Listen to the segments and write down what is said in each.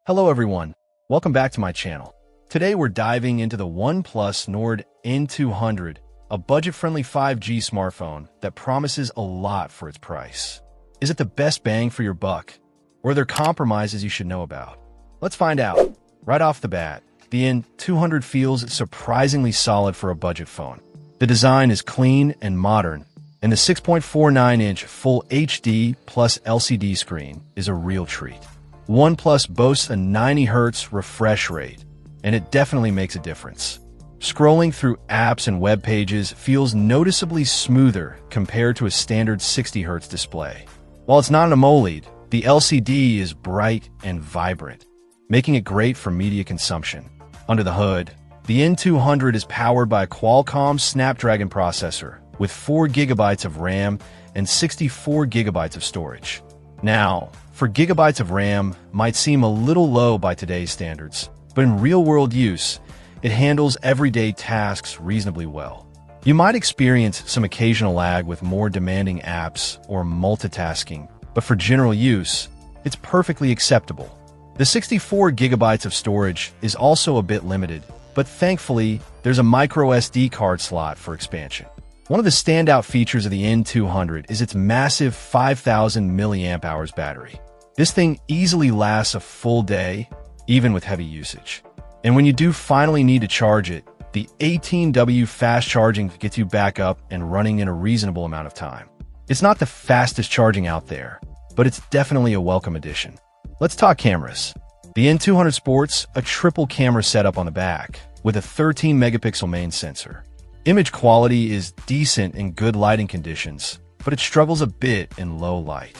Hello everyone, welcome back to my channel. Today we're diving into the OnePlus Nord N200, a budget-friendly 5G smartphone that promises a lot for its price. Is it the best bang for your buck? Or are there compromises you should know about? Let's find out. Right off the bat, the N200 feels surprisingly solid for a budget phone. The design is clean and modern, and the 6.49-inch Full HD plus LCD screen is a real treat. OnePlus boasts a 90 Hz refresh rate, and it definitely makes a difference. Scrolling through apps and web pages feels noticeably smoother compared to a standard 60 Hz display. While it's not an AMOLED, the LCD is bright and vibrant, making it great for media consumption. Under the hood, the N200 is powered by a Qualcomm Snapdragon processor with 4 GB of RAM and 64 GB of storage. Now, for gigabytes of RAM might seem a little low by today's standards, but in real-world use, it handles everyday tasks reasonably well. You might experience some occasional lag with more demanding apps or multitasking, but for general use, it's perfectly acceptable. The 64 GB of storage is also a bit limited, but thankfully, there's a micro SD card slot for expansion. One of the standout features of the N200 is its massive 5,000 mAh battery. This thing easily lasts a full day, even with heavy usage. And when you do finally need to charge it, the 18W fast charging gets you back up and running in a reasonable amount of time. It's not the fastest charging out there, but it's definitely a welcome addition. Let's talk cameras. The N200 sports a triple camera setup on the back, with a 13-megapixel main sensor. Image quality is decent in good lighting conditions, but it struggles a bit in low light.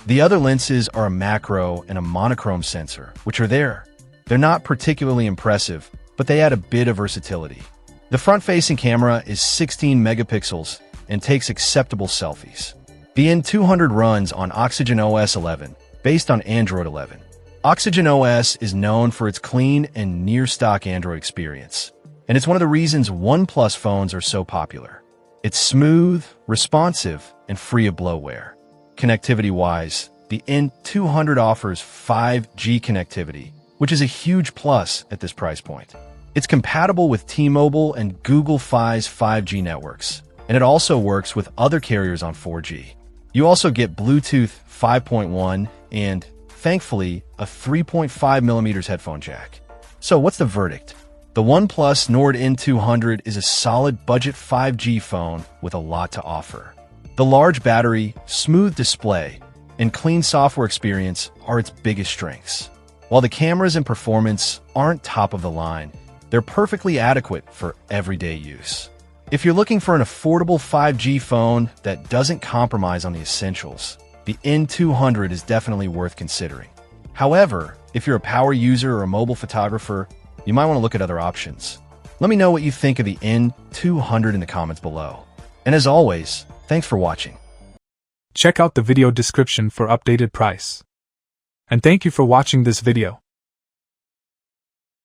The other lenses are a macro and a monochrome sensor, which are there. They're not particularly impressive, but they add a bit of versatility. The front-facing camera is 16 megapixels and takes acceptable selfies. The N200 runs on Oxygen OS 11, based on Android 11. Oxygen OS is known for its clean and near-stock Android experience, and it's one of the reasons OnePlus phones are so popular. It's smooth, responsive, and free of bloatware. Connectivity-wise, the N200 offers 5G connectivity, which is a huge plus at this price point. It's compatible with T-Mobile and Google Fi's 5G networks, and it also works with other carriers on 4G. You also get Bluetooth 5.1 and, thankfully, a 3.5mm headphone jack. So what's the verdict? The OnePlus Nord N200 is a solid budget 5G phone with a lot to offer. The large battery, smooth display, and clean software experience are its biggest strengths. While the cameras and performance aren't top of the line, they're perfectly adequate for everyday use. If you're looking for an affordable 5G phone that doesn't compromise on the essentials, the N200 is definitely worth considering. However, if you're a power user or a mobile photographer, you might want to look at other options. Let me know what you think of the N200 in the comments below. And as always, thanks for watching. Check out the video description for updated price. And thank you for watching this video.